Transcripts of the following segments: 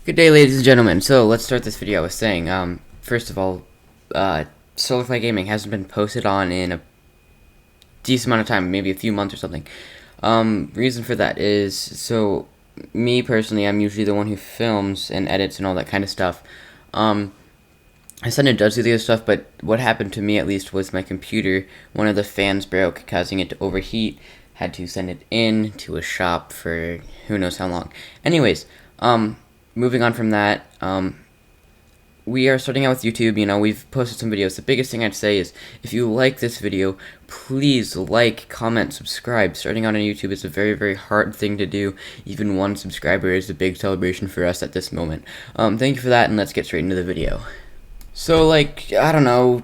Good day, ladies and gentlemen. So let's start this video with saying, first of all, Solarfly Gaming hasn't been posted on in a decent amount of time, maybe a few months or something. Reason for that is, so me personally, I'm usually the one who films and edits and all that kind of stuff. Ascendant does do the other stuff, but what happened to me at least was my computer, one of the fans broke, causing it to overheat. Had to send it in to a shop for who knows how long. Anyways, moving on from that, we are starting out with YouTube. You know, we've posted some videos. The biggest thing I'd say is, if you like this video, please like, comment, subscribe. Starting out on YouTube is a very, very hard thing to do. Even one subscriber is a big celebration for us at this moment. Thank you for that, and let's get straight into the video. So, like, I don't know,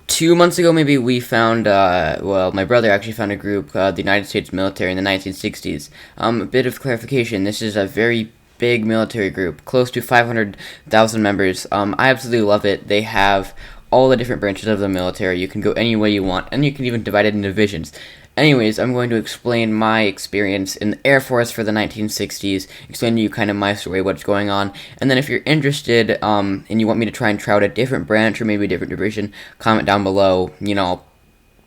2 months ago maybe, we found, well, my brother actually found a group, the United States military in the 1960s. A bit of clarification, this is a very big military group, close to 500,000 members. I absolutely love it. They have all the different branches of the military. You can go any way you want, and you can even divide it into divisions. Anyways, I'm going to explain my experience in the Air Force for the 1960s, explain to you kind of my story, what's going on, and then if you're interested, and you want me to try and try out a different branch or maybe a different division, comment down below. You know,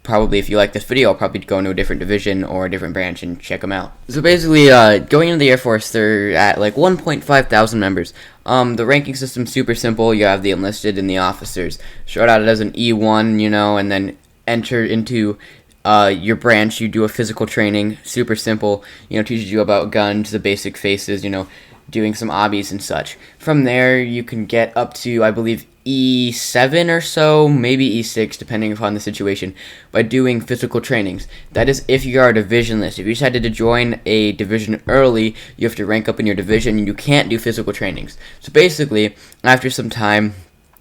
probably if you like this video, I'll probably go into a different division or a different branch and check them out. So basically, going into the Air Force, they're at like 1.5 thousand members. The ranking system's super simple. You have the enlisted and the officers. Start out as an E1, you know, and then enter into your branch. You do a physical training, super simple, you know, teaches you about guns, the basic faces, you know, doing some obbies and such. From there, you can get up to, I believe, E7 or so, maybe E6, depending upon the situation, by doing physical trainings. That is if you are a divisionless. If you decided to join a division early, you have to rank up in your division, and you can't do physical trainings. So basically, after some time,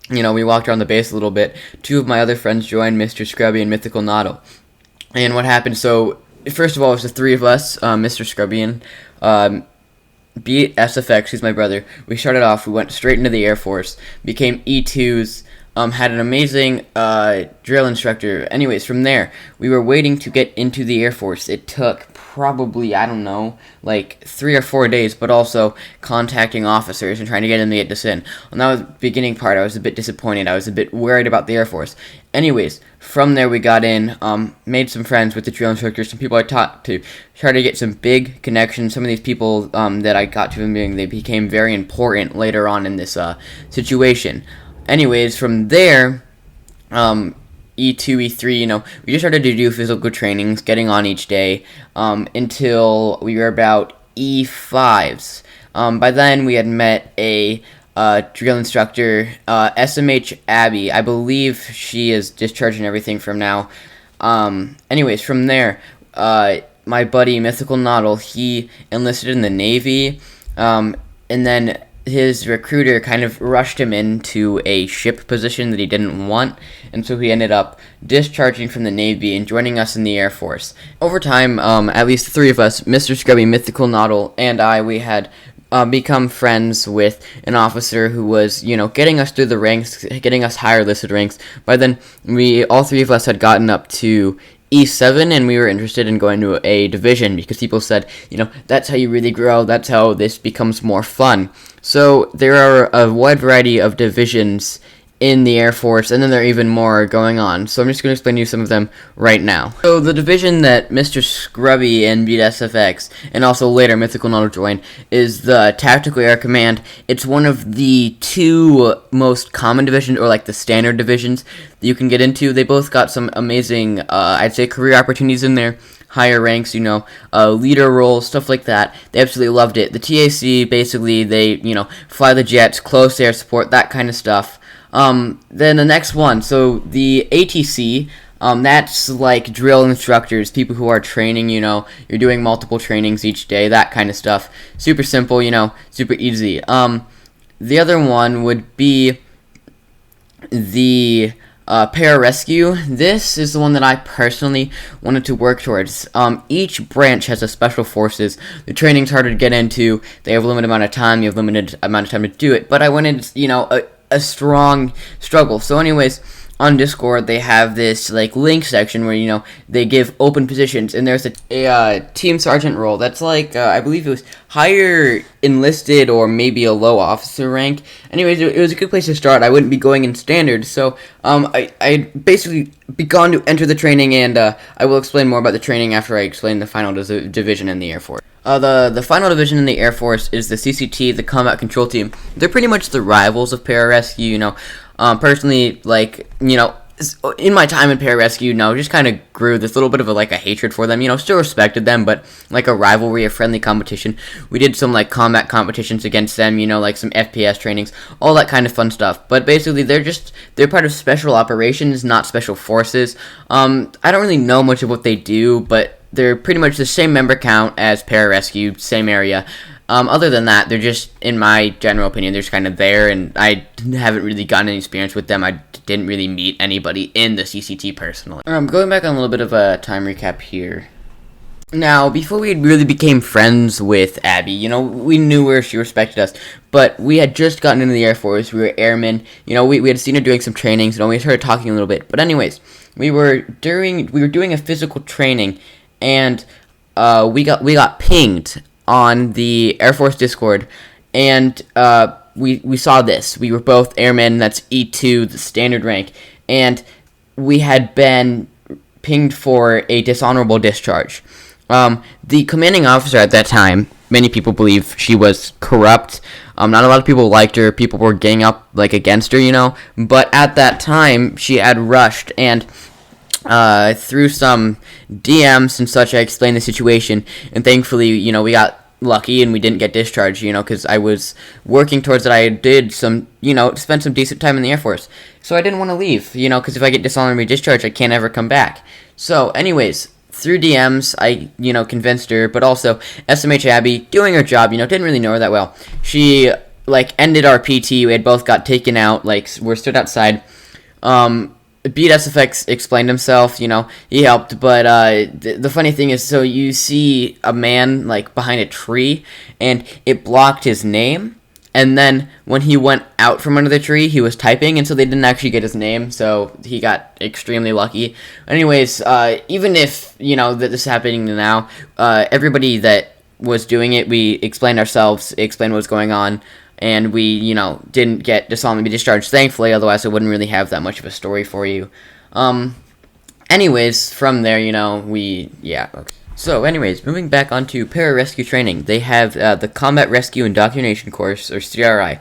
you know, we walked around the base a little bit. Two of my other friends joined, Mr. Scrubby and Mythical Noddle. And what happened, so, first of all, it was the three of us, Mr. Scrubby and, beat SFX, who's my brother. We started off, we went straight into the Air Force, became E2s, had an amazing drill instructor. Anyways, from there, we were waiting to get into the Air Force. It took probably, I don't know, like 3 or 4 days, but also contacting officers and trying to get them to get us in. On that beginning part, I was a bit disappointed. I was a bit worried about the Air Force. Anyways, from there we got in, made some friends with the drill instructors, some people I talked to, tried to get some big connections. Some of these people that I got to them, they became very important later on in this situation. Anyways, from there, E2, E3, you know, we just started to do physical trainings, getting on each day, until we were about E5s. By then, we had met a drill instructor, SMH Abby. I believe she is discharging everything from now. Anyways, from there, my buddy, Mythical Noddle, he enlisted in the Navy, and then his recruiter kind of rushed him into a ship position that he didn't want, and so he ended up discharging from the Navy and joining us in the Air Force. Over time, at least the three of us, Mr. Scrubby, Mythical Noddle, and I, we had become friends with an officer who was, you know, getting us through the ranks, getting us higher listed ranks. By then, all three of us had gotten up to E7, and we were interested in going to a division because people said, you know, that's how you really grow, that's how this becomes more fun. So there are a wide variety of divisions in the Air Force, and then there are even more going on. So I'm just going to explain to you some of them right now. So the division that Mr. Scrubby and beat SFX, and also later Mythical Noddle joined, is the Tactical Air Command. It's one of the two most common divisions, or like the standard divisions, that you can get into. They both got some amazing, I'd say, career opportunities in there. Higher ranks, you know, leader roles, stuff like that. They absolutely loved it. The TAC, basically, they, you know, fly the jets, close air support, that kind of stuff. Then the next one, so the ATC, that's like drill instructors, people who are training, you know, you're doing multiple trainings each day, that kind of stuff. Super simple, you know, super easy. The other one would be the pararescue. This is the one that I personally wanted to work towards. Each branch has a special forces. The training's harder to get into. They have a limited amount of time. You have limited amount of time to do it. But I wanted, you know, a strong struggle. So anyways, on Discord, they have this like link section where they give open positions, and there's a team sergeant role that's like I believe it was higher enlisted or maybe a low officer rank. Anyways, it was a good place to start. I wouldn't be going in standard, so I basically begun to enter the training, and I will explain more about the training after I explain the final division in the Air Force. The final division in the Air Force is the CCT, the Combat Control Team. They're pretty much the rivals of pararescue. Personally, in my time in pararescue, just kind of grew this little bit of a hatred for them. Still respected them, but like a rivalry, a friendly competition. We did some combat competitions against them. Some FPS trainings, all that kind of fun stuff. But basically, they're part of special operations, not special forces. I don't really know much of what they do, but they're pretty much the same member count as pararescue, same area. Other than that, they're just, in my general opinion, they're just kind of there, and I haven't really gotten any experience with them. I didn't really meet anybody in the CCT personally. Going back on a little bit of a time recap here. Now, before we really became friends with Abby, we knew where she respected us, but we had just gotten into the Air Force. We were airmen. We had seen her doing some trainings, we started talking a little bit. But anyways, we were doing a physical training, and we got pinged on the Air Force Discord, and we saw this. We were both airmen, that's E2, the standard rank, and we had been pinged for a dishonorable discharge. The commanding officer at that time, many people believe she was corrupt. Not a lot of people liked her. People were ganging up against her, but at that time, she had rushed, and through some DMs and such, I explained the situation, and thankfully, we got lucky and we didn't get discharged, because I was working towards it. I did some, spent some decent time in the Air Force, so I didn't want to leave, because if I get dishonorably discharged, I can't ever come back. So, anyways, through DMs, I, convinced her, but also SMH Abby, doing her job, didn't really know her that well. She, ended our PT, we had both got taken out, we're stood outside. Beat SFX explained himself, he helped, but the funny thing is, so you see a man behind a tree, and it blocked his name, and then when he went out from under the tree, he was typing, and so they didn't actually get his name, so he got extremely lucky. Anyways, even if, that this is happening now, everybody that was doing it, we explained ourselves, explained what was going on, and we, didn't get dishonorably discharged, thankfully, otherwise I wouldn't really have that much of a story for you. Anyways, from there, okay. So, anyways, moving back onto pararescue training, they have the Combat Rescue Indoctrination Course, or CRI.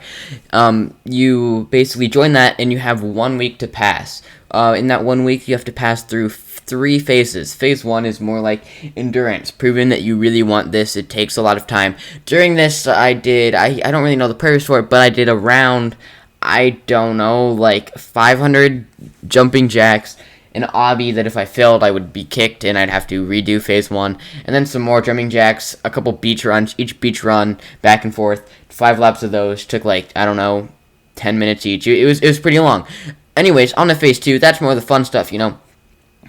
You basically join that, and you have 1 week to pass. In that 1 week, you have to pass through 3 phases. Phase 1 is more like endurance, proving that you really want this. It takes a lot of time. During this, I don't really know the purpose for it, but I did around, 500 jumping jacks, an obby that if I failed, I would be kicked, and I'd have to redo phase 1, and then some more jumping jacks, a couple beach runs, each beach run, back and forth, 5 laps of those, took 10 minutes each. It was pretty long. Anyways, on to phase 2, that's more of the fun stuff,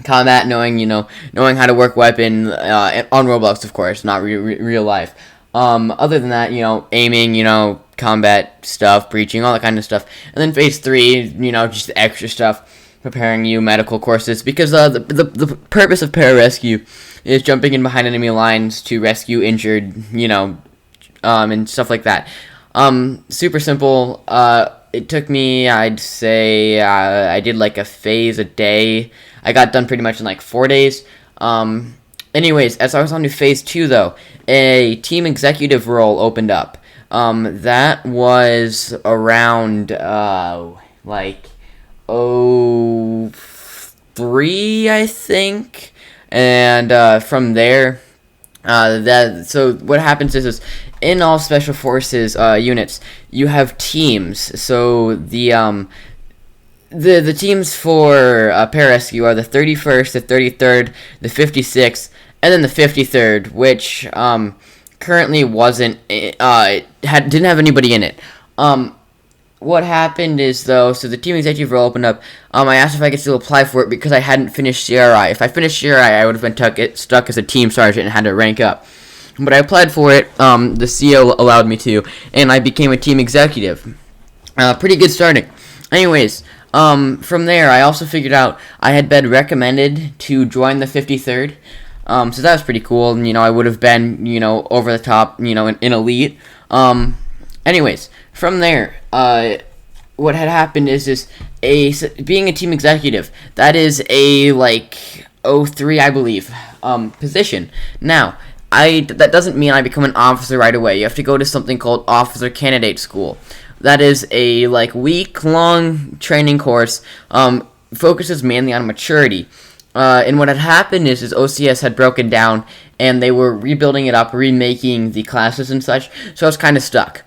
combat, knowing how to work weapon, on Roblox, of course, not real life. Other than that, aiming, combat stuff, breaching, all that kind of stuff. And then phase 3, just the extra stuff, preparing you, medical courses, because the purpose of pararescue is jumping in behind enemy lines to rescue injured, and stuff like that. Super simple. It took me, I'd say, I did a phase a day. I got done pretty much in 4 days. Anyways, as I was on to phase 2, though, a team executive role opened up. That was around, 03, I think. And from there, so what happens is in all special forces units, you have teams. So the teams for pararescue are the 31st, the 33rd, the 56th, and then the 53rd, which currently didn't have anybody in it. What happened is, though, so the team executive role opened up. I asked if I could still apply for it because I hadn't finished CRI. If I finished CRI, I would have been stuck as a team sergeant and had to rank up. But I applied for it. The CO allowed me to, and I became a team executive. Pretty good starting. Anyways, From there, I also figured out I had been recommended to join the 53rd. So that was pretty cool. And, I would have been, over the top, in elite. Anyways, from there, what had happened is being a team executive, that is a, '03, I believe, position. Now, that doesn't mean I become an officer right away. You have to go to something called Officer Candidate School. That is a week-long training course. Focuses mainly on maturity. And what had happened is OCS had broken down, and they were rebuilding it up, remaking the classes and such. So I was kind of stuck.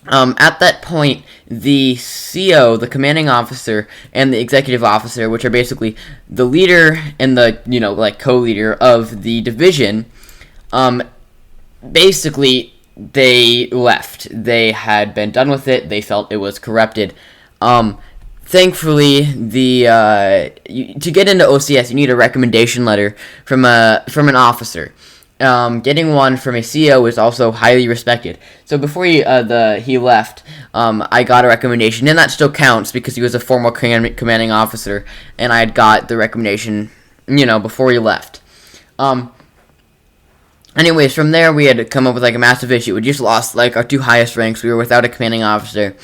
At that point, the CO, the commanding officer, and the executive officer, which are basically the leader and the co-leader of the division, basically, they left. They had been done with it. They felt it was corrupted. Thankfully, to get into OCS, you need a recommendation letter from an officer. Getting one from a CO is also highly respected. So before he left, I got a recommendation, and that still counts because he was a former commanding officer, and I had got the recommendation, before he left. Anyways, from there, we had to come up with a massive issue. We just lost our two highest ranks. We were without a commanding officer.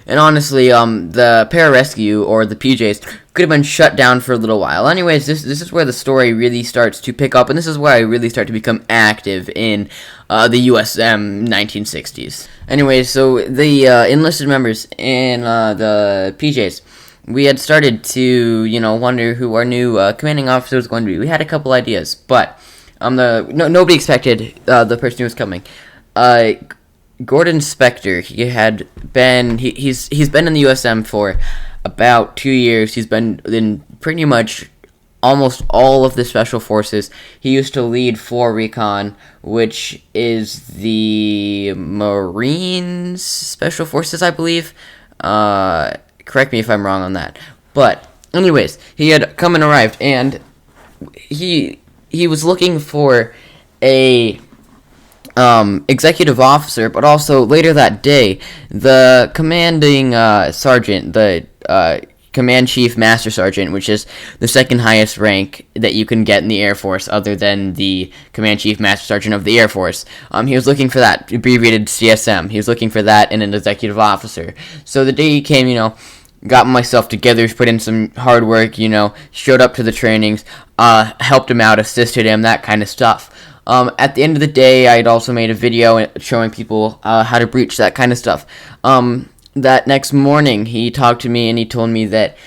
And honestly, the pararescue, or the PJs, could have been shut down for a little while. Anyways, this is where the story really starts to pick up, and this is where I really start to become active in the USM 1960s. Anyways, so the enlisted members in the PJs, we had started to, wonder who our new commanding officer was going to be. We had a couple ideas, but nobody expected the person who was coming. Gordon Spector, he's been in the USM for about 2 years. He's been in pretty much almost all of the special forces. He used to lead 4 Recon, which is the Marines special forces, I believe. Correct me if I'm wrong on that. But anyways, he had come and arrived, and he was looking for a executive officer, but also later that day, the commanding sergeant, the command chief master sergeant, which is the second highest rank that you can get in the Air Force other than the command chief master sergeant of the Air Force. He was looking for that, abbreviated CSM. He was looking for that in an executive officer. So the day he came, got myself together, put in some hard work, showed up to the trainings, helped him out, assisted him, that kind of stuff. At the end of the day, I had also made a video showing people how to breach, that kind of stuff. That next morning, he talked to me and he told me that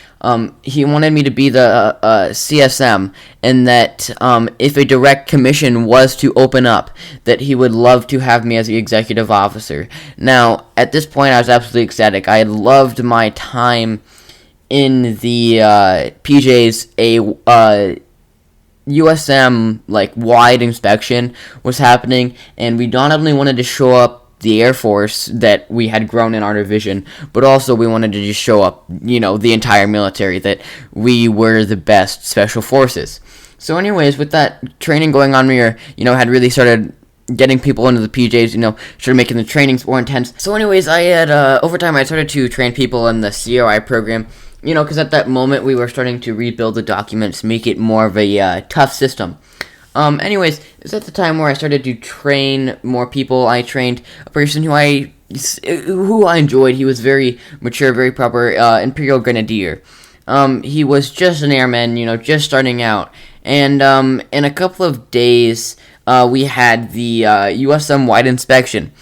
he wanted me to be the CSM, and that if a direct commission was to open up, that he would love to have me as the executive officer. Now, at this point, I was absolutely ecstatic. I had loved my time in the PJs. USM wide inspection was happening, and we not only wanted to show up the Air Force that we had grown in our division, but also we wanted to just show up the entire military, that we were the best special forces. So anyways, with that training going on, we had really started getting people into the PJs, started making the trainings more intense. So anyways, I had over time I started to train people in the COI program, because at that moment we were starting to rebuild the documents, make it more of a tough system. Anyways, it was at the time where I started to train more people. I trained a person who I enjoyed. He was very mature, very proper, Imperial Grenadier. He was just an airman, just starting out. And in a couple of days, we had the USM wide inspection.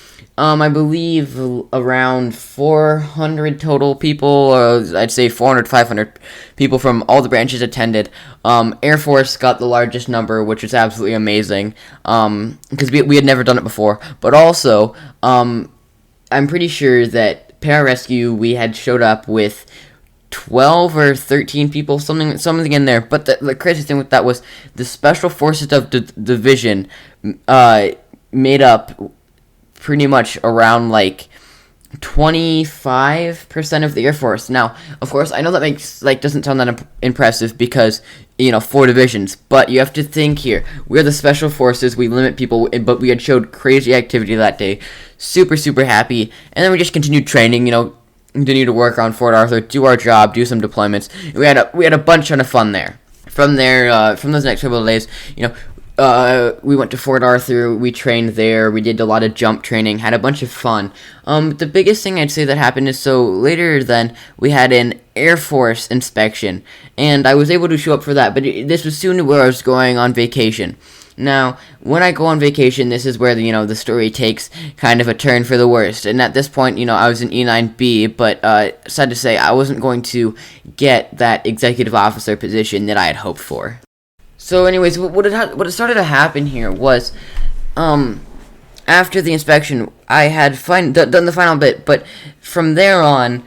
I believe around 400 total people, or I'd say 400, 500 people from all the branches attended. Air Force got the largest number, which was absolutely amazing, because we had never done it before. But also, I'm pretty sure that pararescue, we had showed up with 12 or 13 people, something in there. But the crazy thing with that was the Special Forces of the Division made up pretty much around 25% of the Air Force. Now, of course, I know that makes doesn't sound that impressive because 4 divisions, but you have to think here. We're the Special Forces. We limit people, but we had showed crazy activity that day. Super happy, and then we just continued training. continue to work on Fort Arthur, do our job, do some deployments. We had a bunch of fun there. From there, from those next couple of days, we went to Fort Arthur, we trained there, we did a lot of jump training, had a bunch of fun. The biggest thing I'd say that happened is, so later then, we had an Airforce inspection, and I was able to show up for that, but this was soon where I was going on vacation. Now, when I go on vacation, this is where the story takes kind of a turn for the worst. And at this point, I was in E9B, but sad to say, I wasn't going to get that executive officer position that I had hoped for. So, anyways, what had started to happen here was, after the inspection, I had done the final bit, but from there on,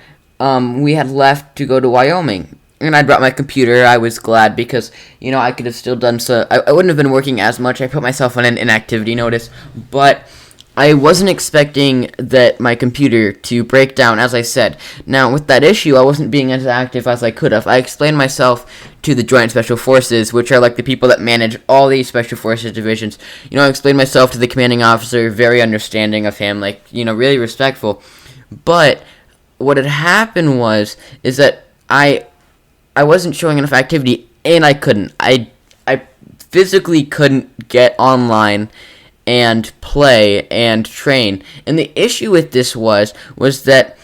we had left to go to Wyoming. And I brought my computer. I was glad because, I could have still done so. I wouldn't have been working as much. I put myself on an inactivity notice. But I wasn't expecting that my computer to break down, as I said. Now, with that issue, I wasn't being as active as I could have. I explained myself to the Joint Special Forces, which are like the people that manage all these Special Forces divisions. I explained myself to the commanding officer, very understanding of him, really respectful. But what had happened is that I wasn't showing enough activity, and I couldn't. I physically couldn't get online and play and train. And the issue with this was that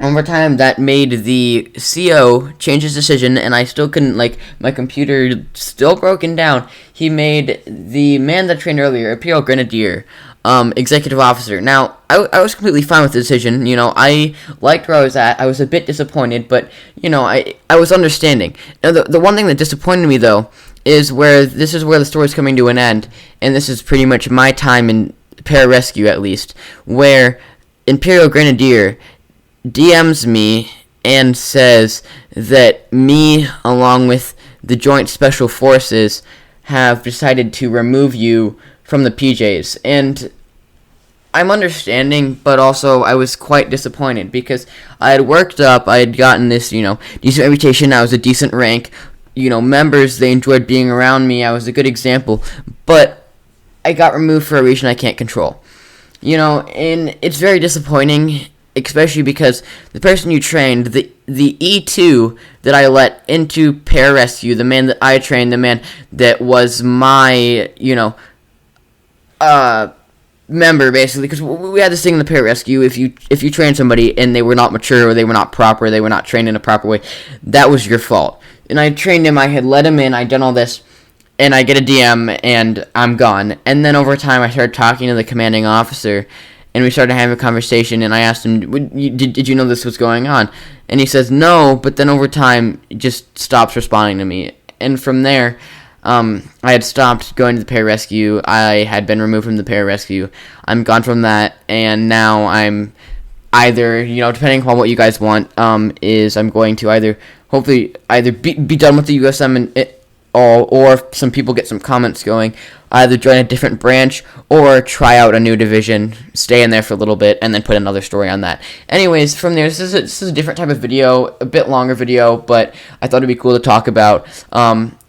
over time that made the CO change his decision, and I still couldn't, my computer still broken down. He made the man that trained earlier, Imperial Grenadier, executive officer. Now, I was completely fine with the decision. I liked where I was at. I was a bit disappointed, but, I was understanding. Now, the one thing that disappointed me, though, is where the story's coming to an end, and this is pretty much my time in pararescue, at least, where Imperial Grenadier DMs me and says that me, along with the Joint Special Forces, have decided to remove you from the PJs. And I'm understanding, but also I was quite disappointed because I had worked up, I had gotten this, decent reputation, I was a decent rank, members, they enjoyed being around me, I was a good example, but I got removed for a reason I can't control. And it's very disappointing, especially because the person you trained, the E2 that I let into pararescue, the man that I trained, the man that was my, member, basically, because we had this thing in the pararescue, if you train somebody and they were not mature, or they were not proper, they were not trained in a proper way, that was your fault. And I trained him, I had let him in, I'd done all this, and I get a DM, and I'm gone. And then over time, I started talking to the commanding officer, and we started having a conversation, and I asked him, did you know this was going on? And he says, no, but then over time, he just stops responding to me. And from there, I had stopped going to the pararescue. I had been removed from the pararescue. I'm gone from that, and now I'm either, depending upon what you guys want, is I'm going to hopefully be done with the USM and it all, or if some people get some comments going, either join a different branch or try out a new division, stay in there for a little bit, and then put another story on that. Anyways, from there, this is a different type of video, a bit longer video, but I thought it'd be cool to talk about.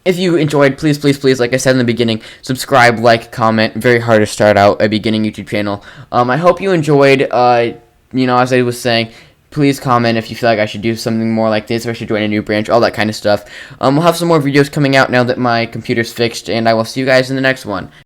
If you enjoyed, please, like I said in the beginning, subscribe, like, comment. Very hard to start out a beginning YouTube channel. I hope you enjoyed, as I was saying, please comment if you feel like I should do something more like this, or I should join a new branch, all that kind of stuff. We'll have some more videos coming out now that my computer's fixed, and I will see you guys in the next one.